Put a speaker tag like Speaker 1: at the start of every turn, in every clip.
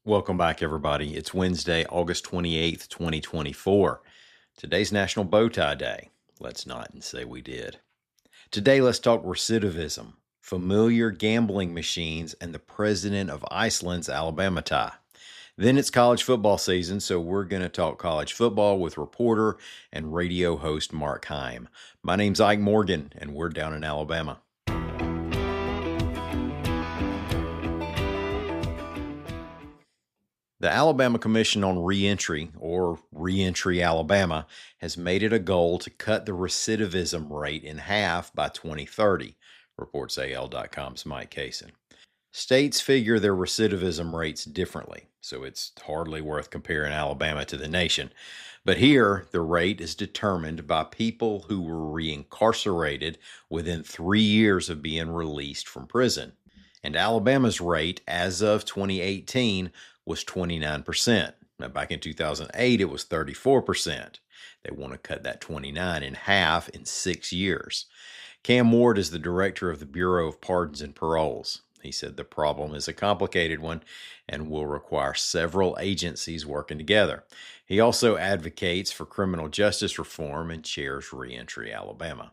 Speaker 1: Welcome back, everybody. It's Wednesday, August 28th, 2024. Today's National Bow Tie Day. Let's not and say we did. Today, let's talk recidivism, familiar gambling machines, and the president of Iceland's Alabama tie. Then it's college football season, so we're going to talk college football with reporter and radio host Mark Heim. My name's Ike Morgan, and we're down in Alabama. The Alabama Commission on Reentry, or Reentry Alabama, has made it a goal to cut the recidivism rate in half by 2030, reports AL.com's Mike Kaysen. States figure their recidivism rates differently, so it's hardly worth comparing Alabama to the nation. But here, the rate is determined by people who were reincarcerated within 3 years of being released from prison. And Alabama's rate, as of 2018, was 29%. Now, back in 2008, it was 34%. They want to cut that 29 in half in 6 years. Cam Ward is the director of the Bureau of Pardons and Paroles. He said the problem is a complicated one and will require several agencies working together. He also advocates for criminal justice reform and chairs Reentry Alabama.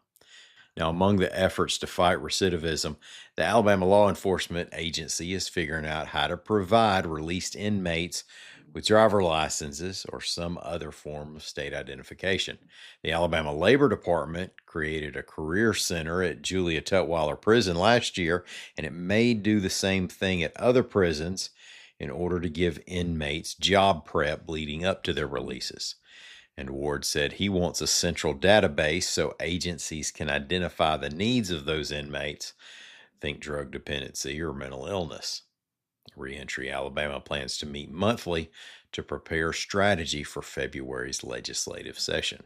Speaker 1: Now, among the efforts to fight recidivism, the Alabama Law Enforcement Agency is figuring out how to provide released inmates with driver licenses or some other form of state identification. The Alabama Labor Department created a career center at Julia Tutwiler Prison last year, and it may do the same thing at other prisons in order to give inmates job prep leading up to their releases. And Ward said he wants a central database so agencies can identify the needs of those inmates, think drug dependency or mental illness. Reentry Alabama plans to meet monthly to prepare strategy for February's legislative session.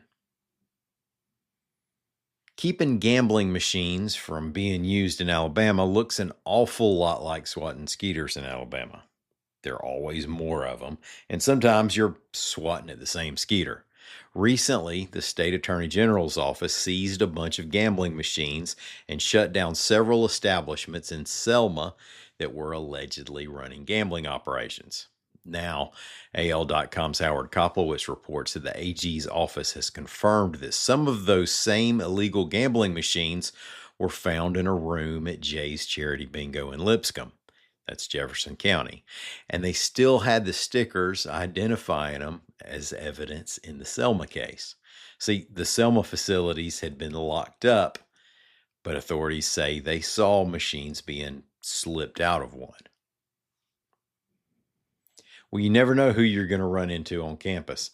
Speaker 1: Keeping gambling machines from being used in Alabama looks an awful lot like swatting skeeters in Alabama. There are always more of them, and sometimes you're swatting at the same skeeter. Recently, the state attorney general's office seized a bunch of gambling machines and shut down several establishments in Selma that were allegedly running gambling operations. Now, AL.com's Howard Koplowitz reports that the AG's office has confirmed that some of those same illegal gambling machines were found in a room at Jay's Charity Bingo in Lipscomb. That's Jefferson County. And they still had the stickers identifying them as evidence in the Selma case. See, the Selma facilities had been locked up, but authorities say they saw machines being slipped out of one. Well, you never know who you're going to run into on campus.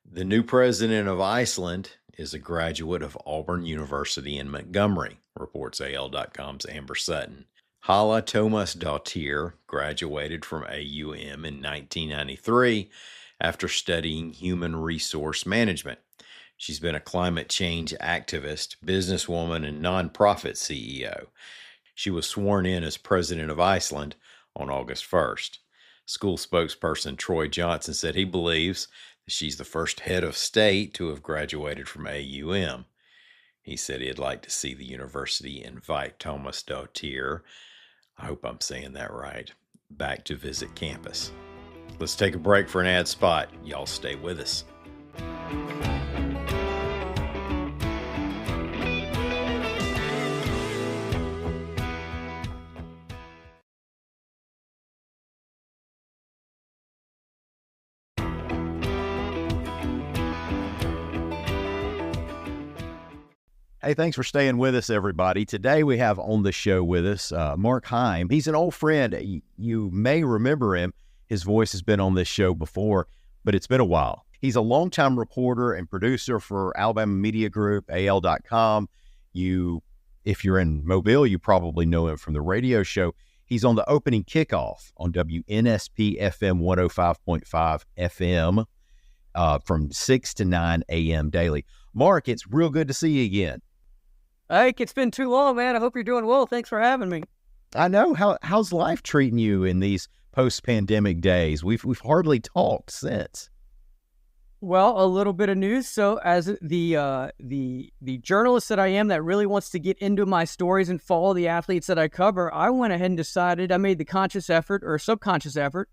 Speaker 1: The new president of Iceland is a graduate of Auburn University in Montgomery, reports AL.com's Amber Sutton. Hala Tómasdóttir graduated from AUM in 1993 after studying human resource management. She's been a climate change activist, businesswoman, and nonprofit CEO. She was sworn in as president of Iceland on August 1st. School spokesperson Troy Johnson said he believes that she's the first head of state to have graduated from AUM. He said he'd like to see the university invite Tómasdóttir, I hope I'm saying that right, back to visit campus. Let's take a break for an ad spot. Y'all stay with us.
Speaker 2: Hey, thanks for staying with us, everybody. Today we have on the show with us Mark Heim. He's an old friend. You may remember him. His voice has been on this show before, but it's been a while. He's a longtime reporter and producer for Alabama Media Group, AL.com. If you're in Mobile, you probably know him from the radio show. He's on the opening kickoff on WNSP FM 105.5 FM from 6 to 9 a.m. daily. Mark, it's real good to see you again.
Speaker 3: Ike, it's been too long, man. I hope you're doing well. Thanks for having me.
Speaker 2: I know. How's life treating you in these post-pandemic days? We've hardly talked since.
Speaker 3: Well, a little bit of news. So as the journalist that I am that really wants to get into my stories and follow the athletes that I cover, I went ahead and decided I made the conscious effort or subconscious effort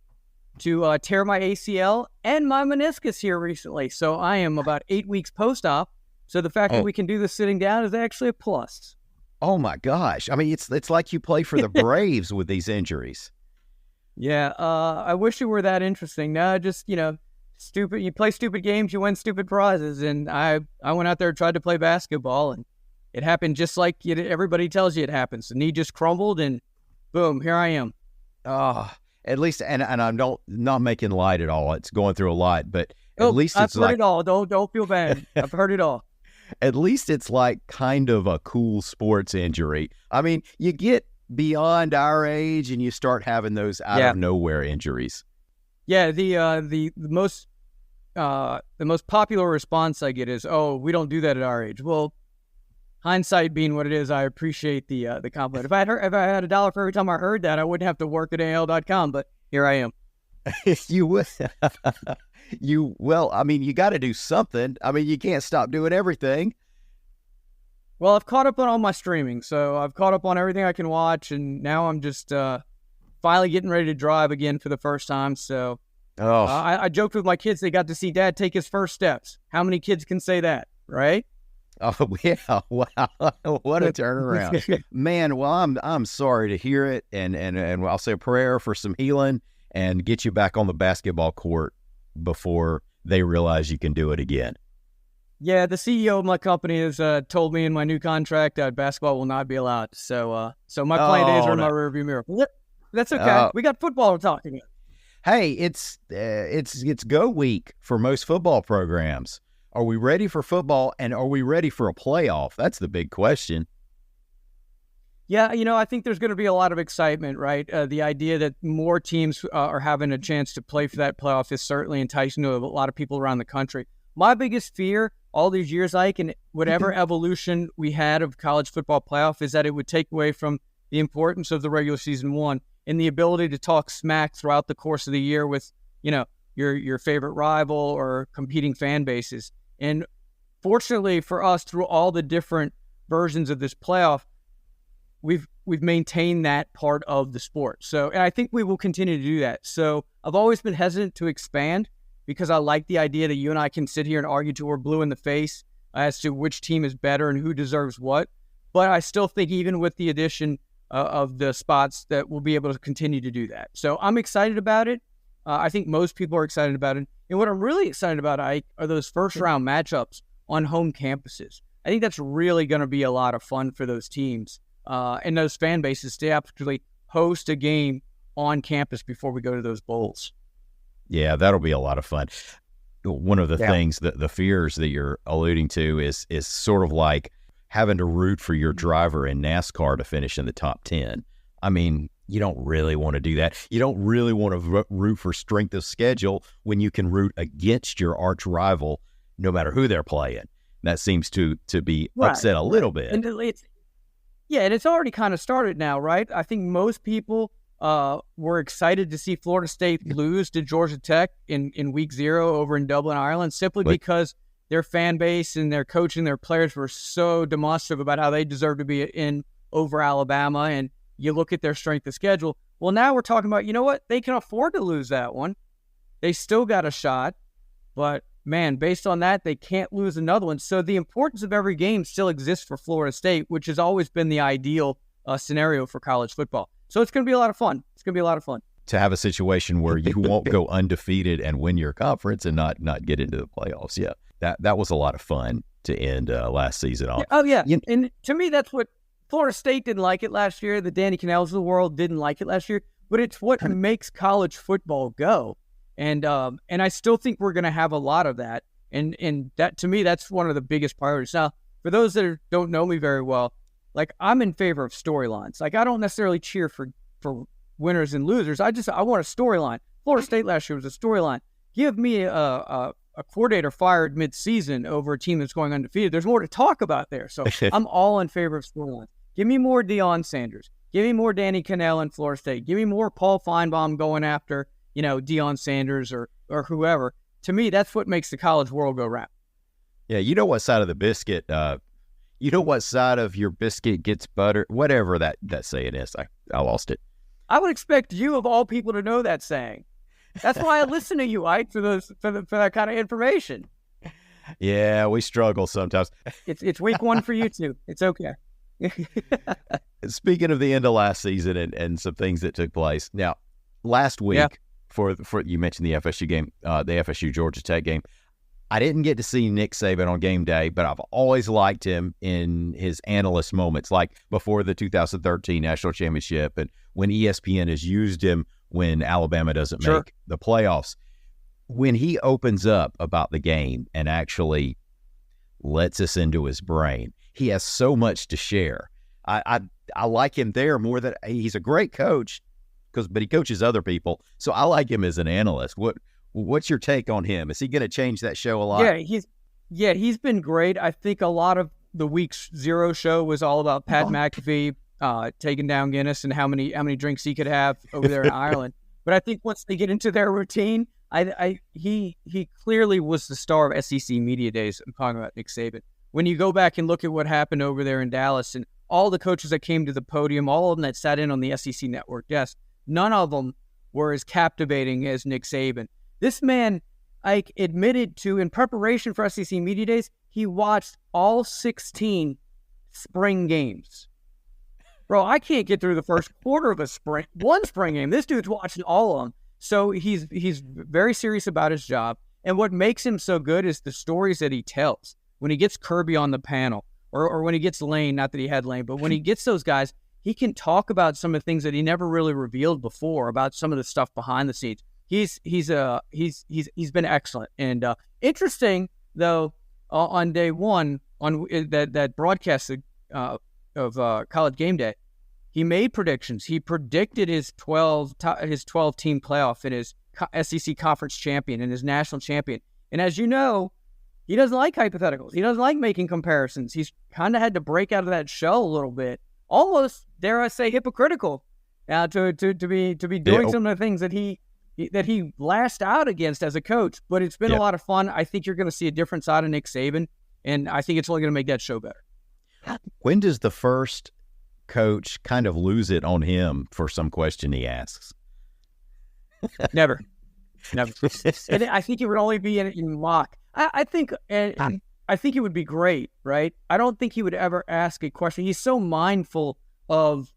Speaker 3: to tear my ACL and my meniscus here recently. So I am about 8 weeks post-op. So the fact that we can do this sitting down is actually a plus.
Speaker 2: Oh my gosh. I mean, it's like you play for the Braves with these injuries.
Speaker 3: Yeah, I wish it were that interesting. No, just, stupid. You play stupid games, you win stupid prizes. And I went out there and tried to play basketball, and it happened just like everybody tells you it happens. The knee just crumbled, and boom, here I am.
Speaker 2: At least, and I'm not making light at all. It's going through a lot, but at least
Speaker 3: I've heard it all. Don't feel bad. I've heard it all.
Speaker 2: At least it's like kind of a cool sports injury. I mean, you get beyond our age and you start having those out of nowhere injuries.
Speaker 3: Yeah, the most popular response I get is, "Oh, we don't do that at our age." Well, hindsight being what it is, I appreciate the compliment. If I had $1 for every time I heard that, I wouldn't have to work at AL.com. But here I am.
Speaker 2: You would. Well, I mean, you got to do something. I mean, you can't stop doing everything.
Speaker 3: Well, I've caught up on all my streaming, so I've caught up on everything I can watch, and now I'm just finally getting ready to drive again for the first time. So I joked with my kids; they got to see Dad take his first steps. How many kids can say that, right?
Speaker 2: Oh yeah! Wow, what a turnaround, man! Well, I'm sorry to hear it, and I'll say a prayer for some healing and get you back on the basketball court before they realize you can do it again.
Speaker 3: Yeah, the CEO of my company has told me in my new contract that basketball will not be allowed. So my playing days are in my rearview mirror. That's okay. We got football talking about.
Speaker 2: Hey, it's go week for most football programs. Are we ready for football, and are we ready for a playoff? That's the big question.
Speaker 3: Yeah, I think there's going to be a lot of excitement, right? The idea that more teams are having a chance to play for that playoff is certainly enticing to a lot of people around the country. My biggest fear all these years, Ike, and whatever evolution we had of college football playoff, is that it would take away from the importance of the regular season one and the ability to talk smack throughout the course of the year with, your favorite rival or competing fan bases. And fortunately for us, through all the different versions of this playoff, we've maintained that part of the sport. So, and I think we will continue to do that. So I've always been hesitant to expand because I like the idea that you and I can sit here and argue till we're blue in the face as to which team is better and who deserves what. But I still think even with the addition of the spots that we'll be able to continue to do that. So I'm excited about it. I think most people are excited about it. And what I'm really excited about, Ike, are those first round matchups on home campuses. I think that's really going to be a lot of fun for those teams and those fan bases to actually host a game on campus before we go to those bowls.
Speaker 2: Yeah, that'll be a lot of fun. One of the things that the fears that you're alluding to is sort of like having to root for your driver in NASCAR to finish in the top 10. I mean, you don't really want to do that. You don't really want to root for strength of schedule when you can root against your arch rival, no matter who they're playing. That seems to be upset a little bit.
Speaker 3: And it's already kind of started now, right? I think most people were excited to see Florida State lose to Georgia Tech in week 0 over in Dublin, Ireland, simply because their fan base and their coach and their players were so demonstrative about how they deserve to be in over Alabama. And you look at their strength of schedule. Well, now we're talking about, you know what? They can afford to lose that one. They still got a shot. But, man, based on that, they can't lose another one. So the importance of every game still exists for Florida State, which has always been the ideal scenario for college football. So it's going to be a lot of fun. It's going to be a lot of fun.
Speaker 2: To have a situation where you won't go undefeated and win your conference and not get into the playoffs. Yeah, that was a lot of fun to end last season off.
Speaker 3: Oh, yeah. And to me, that's what Florida State didn't like it last year. The Danny Cannells of the world didn't like it last year. But it's what makes college football go. And I still think we're going to have a lot of that. And that, to me, that's one of the biggest priorities. Now, for those that don't know me very well, like, I'm in favor of storylines. Like, I don't necessarily cheer for winners and losers. I want a storyline. Florida State last year was a storyline. Give me a coordinator fired mid-season over a team that's going undefeated. There's more to talk about there. So I'm all in favor of storylines. Give me more Deion Sanders. Give me more Danny Cannell in Florida State. Give me more Paul Feinbaum going after, Deion Sanders or whoever. To me, that's what makes the college world go round.
Speaker 2: Yeah, you know what side of the biscuit, you know what side of your biscuit gets butter? Whatever that saying is. I lost it.
Speaker 3: I would expect you, of all people, to know that saying. That's why I listen to you, Ike, for that kind of information.
Speaker 2: Yeah, we struggle sometimes.
Speaker 3: It's week one for you too. It's okay.
Speaker 2: Speaking of the end of last season and some things that took place. Now, last week for you mentioned the FSU game, the FSU Georgia Tech game. I didn't get to see Nick Saban on game day, but I've always liked him in his analyst moments, like before the 2013 National Championship and when ESPN has used him when Alabama doesn't make the playoffs. When he opens up about the game and actually lets us into his brain, he has so much to share. I like him there more than he's a great coach, but he coaches other people. So I like him as an analyst. What's your take on him? Is he going to change that show a lot?
Speaker 3: He's been great. I think a lot of the week 0 show was all about Pat McAfee taking down Guinness and how many drinks he could have over there in Ireland. But I think once they get into their routine, he clearly was the star of SEC Media Days. I'm talking about Nick Saban. When you go back and look at what happened over there in Dallas and all the coaches that came to the podium, all of them that sat in on the SEC Network desk, none of them were as captivating as Nick Saban. This man, Ike, admitted to, in preparation for SEC Media Days, he watched all 16 spring games. Bro, I can't get through the first quarter of one spring game. This dude's watching all of them. So he's very serious about his job. And what makes him so good is the stories that he tells. When he gets Kirby on the panel, or when he gets Lane, not that he had Lane, but when he gets those guys, he can talk about some of the things that he never really revealed before, about some of the stuff behind the scenes. He's been excellent. And interesting, though, on day one, on that broadcast of College Game Day, he made predictions. He predicted his 12 team playoff and his SEC conference champion and his national champion. And as you know, he doesn't like hypotheticals. He doesn't like making comparisons. He's kind of had to break out of that shell a little bit, almost, dare I say, hypocritical, to be doing some of the things that he lashed out against as a coach. But it's been a lot of fun. I think you're going to see a different side of Nick Saban, and I think it's only going to make that show better.
Speaker 2: When does the first coach kind of lose it on him for some question he asks?
Speaker 3: Never. And I think it would only be in mock. I think it would be great, right? I don't think he would ever ask a question. He's so mindful of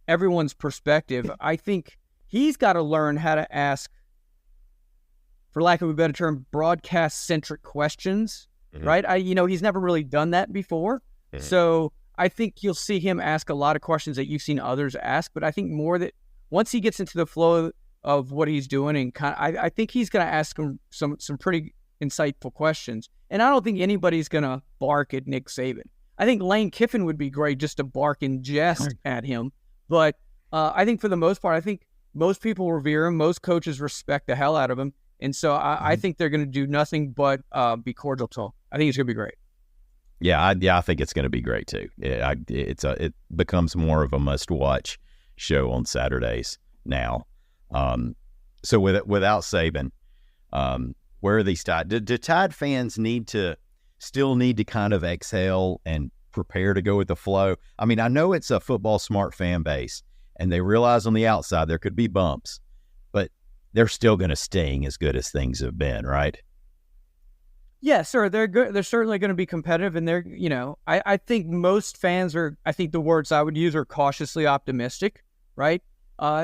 Speaker 3: everyone's perspective. I think he's got to learn how to ask, for lack of a better term, broadcast-centric questions, right? He's never really done that before. Mm-hmm. So I think you'll see him ask a lot of questions that you've seen others ask, but I think more that once he gets into the flow of what he's doing, and I think he's going to ask him some pretty insightful questions. And I don't think anybody's going to bark at Nick Saban. I think Lane Kiffin would be great just to bark and jest at him. But I think for the most part, I think most people revere him. Most coaches respect the hell out of him. And so I think they're going to do nothing but be cordial to him. I think it's going to be great.
Speaker 2: Yeah, I think it's going to be great too. It becomes more of a must-watch show on Saturdays now. So without Saban, where are these Tide? Do Tide fans still need to kind of exhale and prepare to go with the flow? I mean, I know it's a football smart fan base, and they realize on the outside there could be bumps, but they're still going to sting as good as things have been, right?
Speaker 3: Yeah, sir. They're good. They're certainly going to be competitive, and they're, I think most fans are. I think the words I would use are cautiously optimistic, right?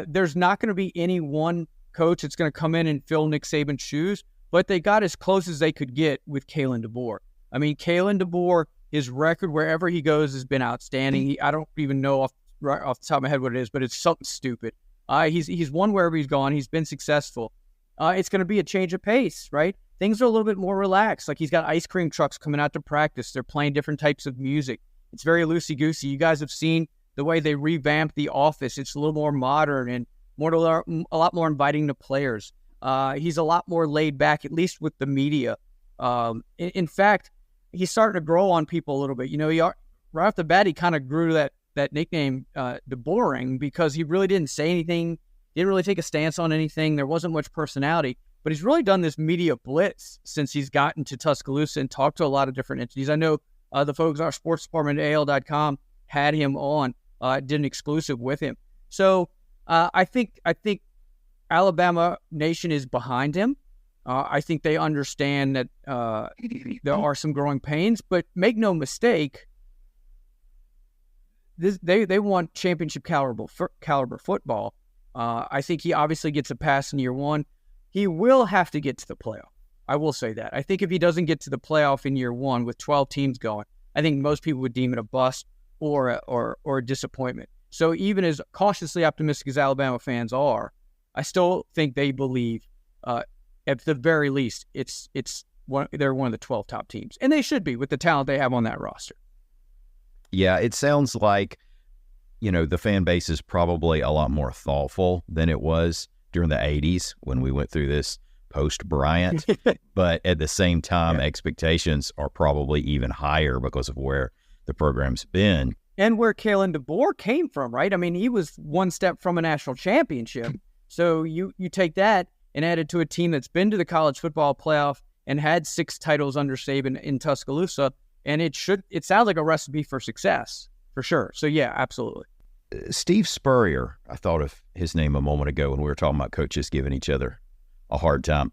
Speaker 3: There's not going to be any one coach that's going to come in and fill Nick Saban's shoes, but they got as close as they could get with Kalen DeBoer. I mean, Kalen DeBoer, his record wherever he goes has been outstanding. I don't even know off the top of my head what it is, but it's something stupid. He's won wherever he's gone. He's been successful. It's going to be a change of pace, right? Things are a little bit more relaxed. Like, he's got ice cream trucks coming out to practice. They're playing different types of music. It's very loosey-goosey. You guys have seen the way they revamped the office. It's a little more modern and a lot more inviting to players. He's a lot more laid back, at least with the media. In fact, he's starting to grow on people a little bit. Right off the bat, he kind of grew that nickname, the boring, because he really didn't say anything, didn't really take a stance on anything. There wasn't much personality, but he's really done this media blitz since he's gotten to Tuscaloosa and talked to a lot of different entities. I know the folks at our sports department at AL.com had him on, did an exclusive with him. So I think Alabama Nation is behind him. I think they understand that there are some growing pains, but make no mistake, they want championship caliber football. I think he obviously gets a pass in year one. He will have to get to the playoff. I will say that. I think if he doesn't get to the playoff in year one with 12 teams going, I think most people would deem it a bust or a disappointment. So even as cautiously optimistic as Alabama fans are, I still think they believe, at the very least, they're one of the 12 top teams, and they should be with the talent they have on that roster.
Speaker 2: Yeah, it sounds like, the fan base is probably a lot more thoughtful than it was during the 80s when we went through this post-Bryant. But at the same time, expectations are probably even higher because of where the program's been.
Speaker 3: And where Kalen DeBoer came from, right? I mean, he was one step from a national championship. So you take that and add it to a team that's been to the college football playoff and had 6 titles under Saban in Tuscaloosa, and it sounds like a recipe for success, for sure. So, yeah, absolutely.
Speaker 2: Steve Spurrier, I thought of his name a moment ago when we were talking about coaches giving each other a hard time,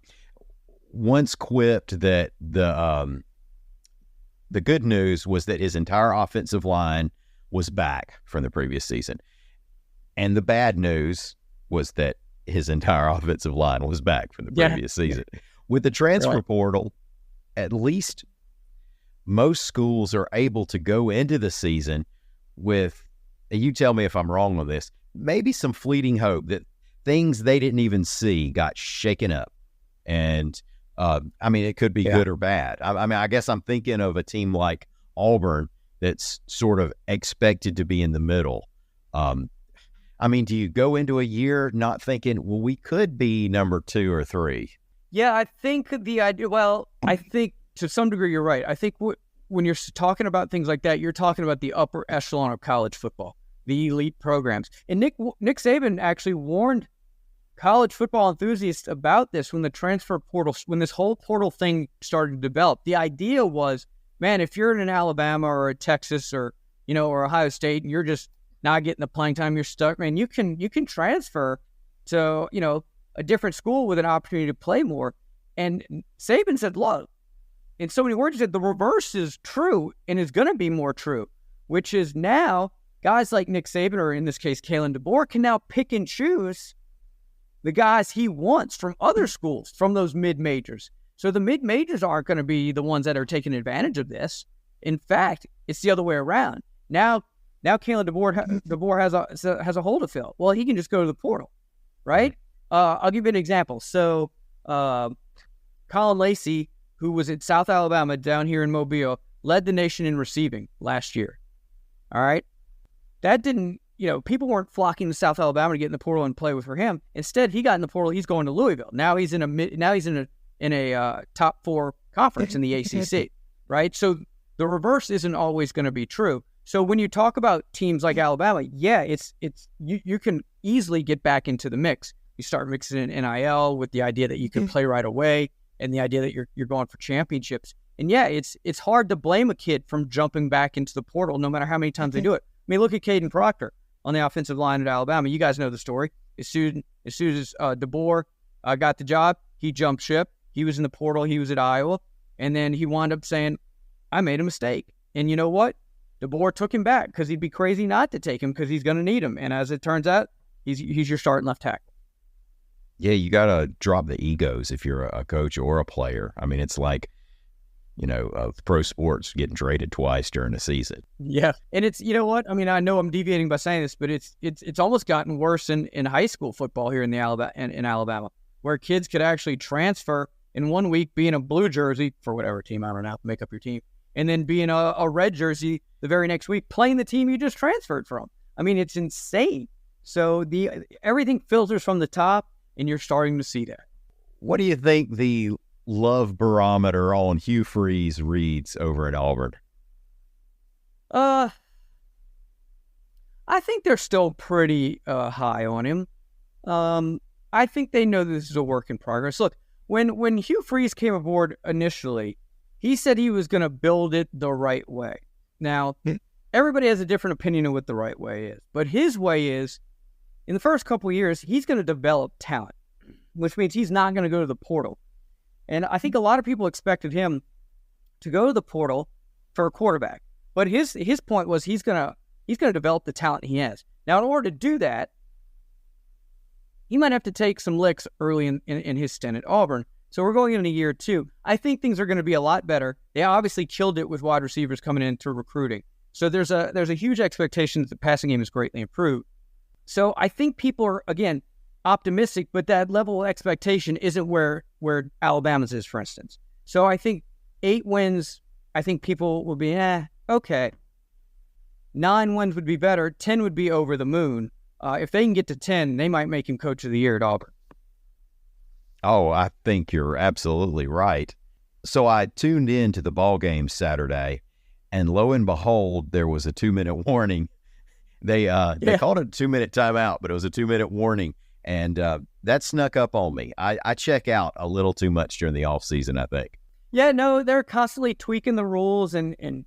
Speaker 2: once quipped that the good news was that his entire offensive line was back from the previous season. And the bad news was that his entire offensive line was back from the previous season. With the transfer portal, at least most schools are able to go into the season with, you tell me if I'm wrong on this, maybe some fleeting hope that things they didn't even see got shaken up. And, it could be good or bad. I guess I'm thinking of a team like Auburn that's sort of expected to be in the middle. Do you go into a year not thinking, well, we could be number 2 or 3?
Speaker 3: Yeah, I think I think to some degree you're right. I think when you're talking about things like that, you're talking about the upper echelon of college football, the elite programs. And Nick Saban actually warned college football enthusiasts about this when this whole portal thing started to develop. The idea was, man, if you're in an Alabama or a Texas or Ohio State and you're just not getting the playing time, you're stuck, man, you can transfer to, a different school with an opportunity to play more. And Saban said, look, in so many words, he said the reverse is true and is going to be more true, which is now guys like Nick Saban, or in this case, Kalen DeBoer, can now pick and choose the guys he wants from other schools, from those mid-majors. So the mid-majors aren't going to be the ones that are taking advantage of this. In fact, it's the other way around. Now Kalen DeBoer has a hole to fill. Well, he can just go to the portal, right? I'll give you an example. So Colin Lacey, who was at South Alabama down here in Mobile, led the nation in receiving last year. All right? That didn't, people weren't flocking to South Alabama to get in the portal and play for him. Instead, he got in the portal. He's going to Louisville. Now he's in a top 4 conference in the ACC, right? So the reverse isn't always going to be true. So when you talk about teams like Alabama, you can easily get back into the mix. You start mixing in NIL with the idea that you can play right away and the idea that you're going for championships. And it's hard to blame a kid from jumping back into the portal no matter how many times they do it. I mean, look at Caden Proctor on the offensive line at Alabama. You guys know the story. As soon as DeBoer got the job, he jumped ship. He was in the portal. He was at Iowa. And then he wound up saying, I made a mistake. And you know what? DeBoer took him back because he'd be crazy not to take him because he's going to need him. And as it turns out, he's your starting left tackle.
Speaker 2: Yeah, you got to drop the egos if you're a coach or a player. I mean, it's like, pro sports getting traded twice during the season.
Speaker 3: Yeah. And it's, you know what? I mean, I know I'm deviating by saying this, but it's almost gotten worse in high school football here in Alabama, where kids could actually transfer in 1 week, be in a blue jersey for whatever team, I don't know, make up your team, and then be in a red jersey the very next week playing the team you just transferred from. I mean, it's insane. So everything filters from the top, and you're starting to see that.
Speaker 2: What do you think the love barometer on Hugh Freeze reads over at Auburn?
Speaker 3: I think they're still pretty high on him. I think they know this is a work in progress. Look, when Hugh Freeze came aboard initially, he said he was going to build it the right way. Now, everybody has a different opinion of what the right way is, but his way is, in the first couple of years, he's going to develop talent. which means he's not going to go to the portal. And I think a lot of people expected him to go to the portal for a quarterback. But his point was he's gonna develop the talent he has. Now, in order to do that, he might have to take some licks early in his stint at Auburn. So we're going into year 2. I think things are going to be a lot better. They obviously killed it with wide receivers coming in through recruiting. So there's a huge expectation that the passing game is greatly improved. So I think people are, again, optimistic, but that level of expectation isn't where Alabama's is, for instance. So I think 8 wins, I think people will be, okay. 9 wins would be better. 10 would be over the moon. If they can get to 10, they might make him coach of the year at Auburn.
Speaker 2: Oh, I think you're absolutely right. So I tuned in to the ball game Saturday, and lo and behold, there was a 2-minute warning. They called it a 2-minute timeout, but it was a 2-minute warning, and that snuck up on me. I check out a little too much during the offseason, I think.
Speaker 3: Yeah, no, they're constantly tweaking the rules and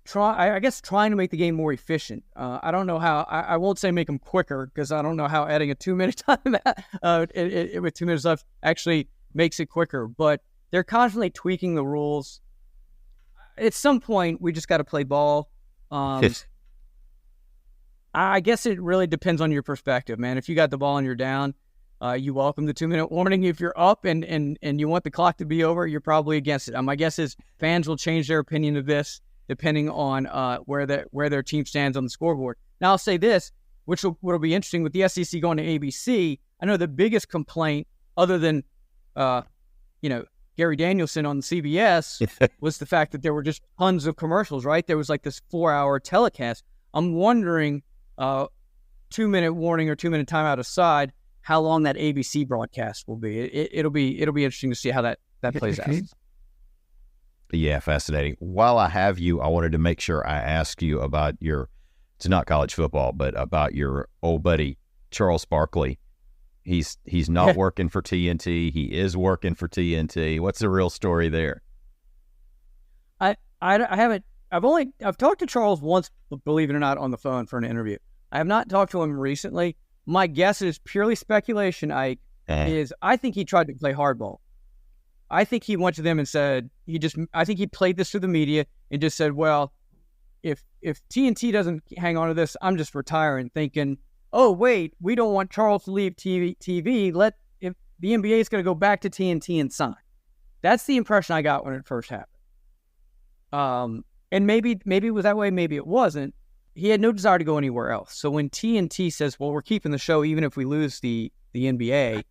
Speaker 3: trying to make the game more efficient. I don't know how. I won't say make them quicker because I don't know how adding a 2-minute time with 2 minutes left actually makes it quicker. But they're constantly tweaking the rules. At some point, we just got to play ball. I guess it really depends on your perspective, man. If you got the ball and you're down, you welcome the 2-minute warning. If you're up and you want the clock to be over, you're probably against it. My guess is fans will change their opinion of this depending on where their team stands on the scoreboard. Now, I'll say this, which will be interesting with the SEC going to ABC. I know the biggest complaint, other than Gary Danielson on CBS, was the fact that there were just tons of commercials. Right, there was like this 4-hour telecast. I'm wondering, 2-minute warning or 2-minute timeout aside, how long that ABC broadcast will be. It'll be interesting to see how that plays out.
Speaker 2: Yeah, fascinating. While I have you, I wanted to make sure I ask you about it's not college football, but about your old buddy, Charles Barkley. He's not working for TNT. He is working for TNT. What's the real story there?
Speaker 3: I haven't. I've talked to Charles once, believe it or not, on the phone for an interview. I have not talked to him recently. My guess is purely speculation, I think he tried to play hardball. I think he went to them and said, I think he played this to the media and just said, well, if TNT doesn't hang on to this, I'm just retiring, thinking, oh, wait, we don't want Charles to leave TV. If the NBA is going to go back to TNT and sign. That's the impression I got when it first happened. And maybe it was that way, maybe it wasn't. He had no desire to go anywhere else. So when TNT says, well, we're keeping the show even if we lose the NBA,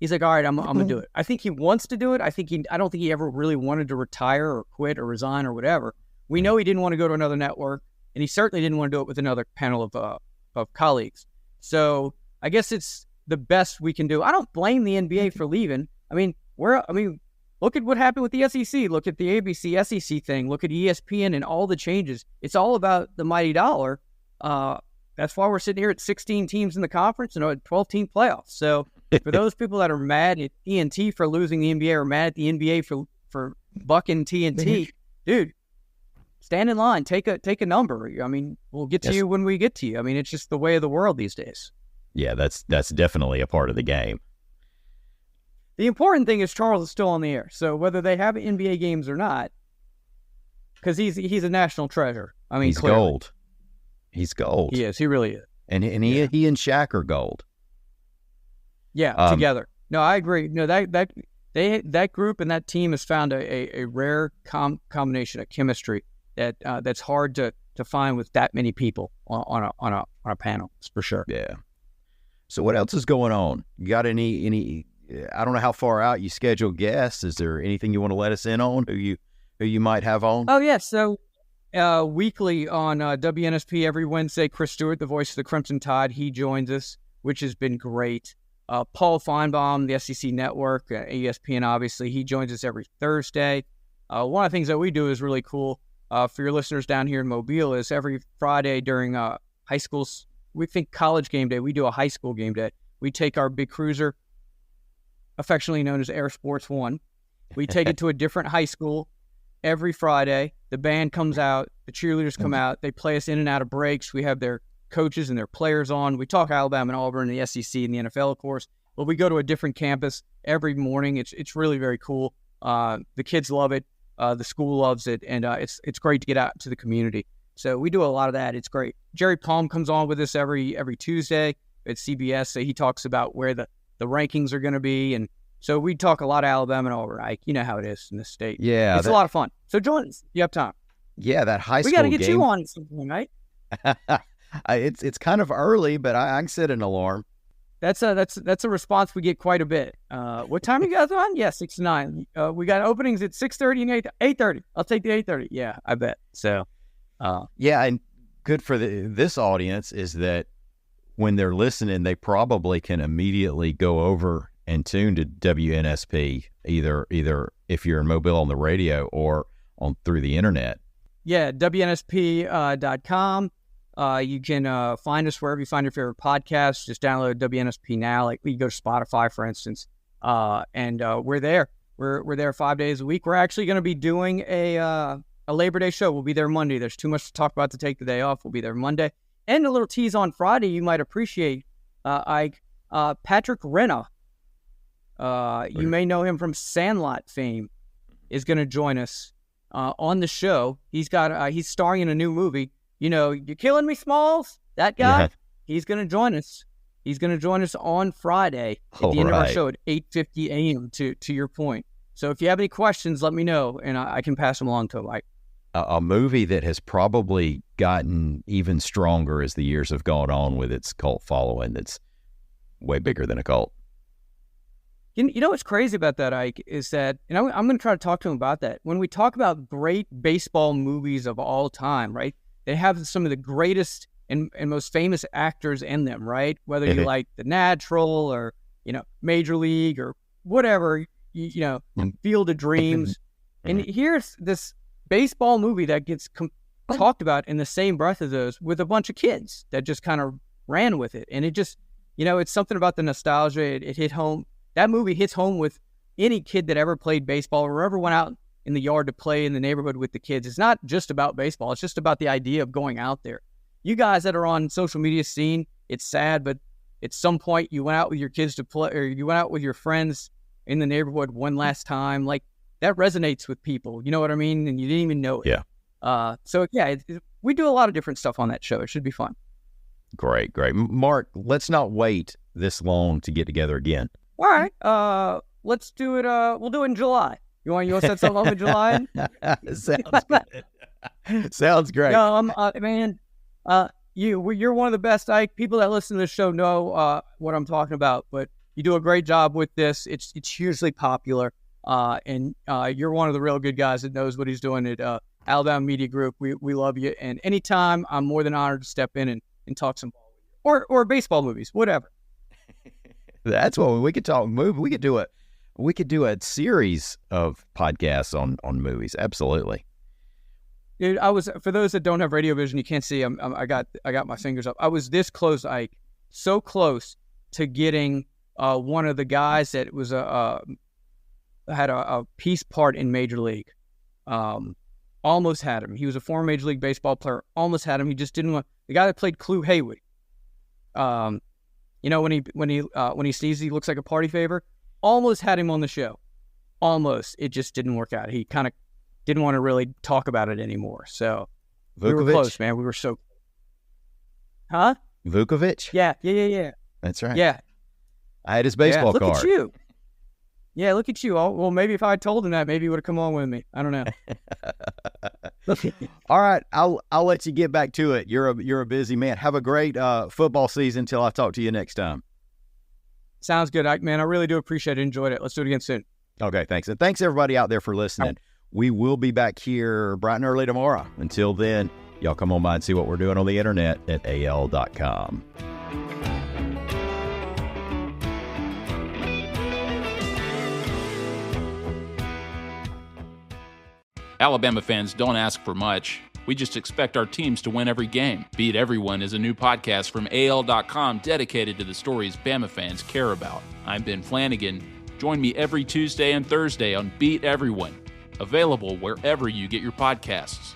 Speaker 3: he's like, all right, I'm going to do it. I think he wants to do it. I don't think he ever really wanted to retire or quit or resign or whatever. We know he didn't want to go to another network, and he certainly didn't want to do it with another panel of colleagues. So I guess it's the best we can do. I don't blame the NBA for leaving. Look at what happened with the SEC. Look at the ABC SEC thing. Look at ESPN and all the changes. It's all about the mighty dollar. That's why we're sitting here at 16 teams in the conference and a 12-team playoffs. So for those people that are mad at TNT for losing the NBA or mad at the NBA for bucking TNT, dude, stand in line. Take a number. I mean, we'll get to you when we get to you. I mean, it's just the way of the world these days.
Speaker 2: Yeah, that's definitely a part of the game.
Speaker 3: The important thing is Charles is still on the air. So whether they have NBA games or not, because he's a national treasure. I mean,
Speaker 2: he's
Speaker 3: clearly.
Speaker 2: Gold. He's gold.
Speaker 3: He is. He really is.
Speaker 2: And he and Shaq are gold.
Speaker 3: Yeah, together. No, I agree. No, that group and that team has found a rare combination of chemistry that's hard to find with that many people on a panel. For sure.
Speaker 2: Yeah. So what else is going on? You got any? I don't know how far out you schedule guests. Is there anything you want to let us in on? Who you might have on?
Speaker 3: Oh yeah. So weekly on WNSP every Wednesday, Chris Stewart, the voice of the Crimson Tide, he joins us, which has been great. Paul Feinbaum, the SEC Network, ESPN, obviously, he joins us every Thursday. One of the things that we do is really cool for your listeners down here in Mobile is every Friday during high schools, we think college game day, we do a high school game day. We take our big cruiser, affectionately known as Air Sports One. We take it to a different high school every Friday. The band comes out, the cheerleaders come out, they play us in and out of breaks. We have their coaches and their players on. We talk Alabama and Auburn and the SEC and the NFL, of course. but we go to a different campus every morning. It's really very cool. The kids love it. The school loves it, and it's great to get out to the community. So we do a lot of that. It's great. Jerry Palm comes on with us every Tuesday at CBS. So he talks about where the rankings are going to be, and so we talk a lot of Alabama and over. Ike, you know how it is in this state.
Speaker 2: Yeah,
Speaker 3: it's a lot of fun. So join us. You have time.
Speaker 2: Yeah, that high school
Speaker 3: we got to get
Speaker 2: game.
Speaker 3: you on something, right?
Speaker 2: It's kind of early, but I can set an alarm.
Speaker 3: That's a response we get quite a bit. What time are you guys on? Yeah, 6 to 9. We got openings at 6:30 and 8:30. I'll take the 8:30. Yeah, I bet. So,
Speaker 2: yeah, and good for this audience is that when they're listening, they probably can immediately go over and tune to WNSP, either if you're in Mobile on the radio or on through the internet.
Speaker 3: Yeah, WNSP.com. You can find us wherever you find your favorite podcasts. Just download WNSP now. Like you go to Spotify, for instance, and we're there. We're there 5 days a week. We're actually going to be doing a Labor Day show. We'll be there Monday. There's too much to talk about to take the day off. We'll be there Monday. And a little tease on Friday you might appreciate, Ike. Patrick Renna, you may know him from Sandlot fame, is going to join us on the show. He's starring in a new movie. You know, You're Killing Me, Smalls? That guy? Yeah. He's going to join us. He's going to join us on Friday at the end of our show at 8:50 a.m. to your point. So if you have any questions, let me know, and I can pass them along to him, Mike.
Speaker 2: A movie that has probably gotten even stronger as the years have gone on with its cult following. That's way bigger than a cult.
Speaker 3: You know what's crazy about that, Ike, is that, and I'm going to try to talk to him about that. When we talk about great baseball movies of all time, right, they have some of the greatest and most famous actors in them, right? Whether you like The Natural or, Major League or whatever, Field of Dreams. And here's this baseball movie that gets talked about in the same breath as those with a bunch of kids that just kind of ran with it. And it just, it's something about the nostalgia. It hit home. That movie hits home with any kid that ever played baseball or ever went out in the yard to play in the neighborhood with the kids. It's not just about baseball. It's just about the idea of going out there. You guys that are on social media scene, it's sad, but at some point you went out with your kids to play, or you went out with your friends in the neighborhood one last time. Like, that resonates with people. You know what I mean? And you didn't even know it.
Speaker 2: Yeah.
Speaker 3: So yeah, we do a lot of different stuff on that show. It should be fun.
Speaker 2: Great. Mark, let's not wait this long to get together again.
Speaker 3: All right. Let's do it. We'll do it in July. You want to set something up in July?
Speaker 2: Sounds good. Sounds great.
Speaker 3: No, man. You're one of the best. People that listen to this show know what I'm talking about. But you do a great job with this. It's hugely popular. And you're one of the real good guys that knows what he's doing at Alabama Media Group. We love you. And anytime, I'm more than honored to step in and talk some ball or baseball movies, whatever.
Speaker 2: That's what we could talk movie. We could do a series of podcasts on movies. Absolutely.
Speaker 3: Dude, for those that don't have radio vision, you can't see. I got my fingers up. I was this close, Ike, so close to getting one of the guys that was had a piece part in Major League. Almost had him. He was a former Major League Baseball player. Almost had him. He just didn't want the guy that played Clue Haywood. When he sees he looks like a party favor. Almost had him on the show. Almost. It just didn't work out. He kind of didn't want to really talk about it anymore. So
Speaker 2: Vukovic?
Speaker 3: We were close, man. We were so. Huh?
Speaker 2: Vukovic?
Speaker 3: Yeah.
Speaker 2: That's right.
Speaker 3: Yeah.
Speaker 2: I had his baseball card.
Speaker 3: Look at you. Yeah, look at you. Well, maybe if I had told him that, maybe he would have come on with me. I don't know.
Speaker 2: All right, I'll let you get back to it. You're a busy man. Have a great football season till I talk to you next time.
Speaker 3: Sounds good, Ike, man. I really do appreciate it. Enjoyed it. Let's do it again soon.
Speaker 2: Okay, thanks. And thanks everybody out there for listening. We will be back here bright and early tomorrow. Until then, y'all come on by and see what we're doing on the internet at al.com.
Speaker 4: Alabama fans don't ask for much. We just expect our teams to win every game. Beat Everyone is a new podcast from AL.com dedicated to the stories Bama fans care about. I'm Ben Flanagan. Join me every Tuesday and Thursday on Beat Everyone, available wherever you get your podcasts.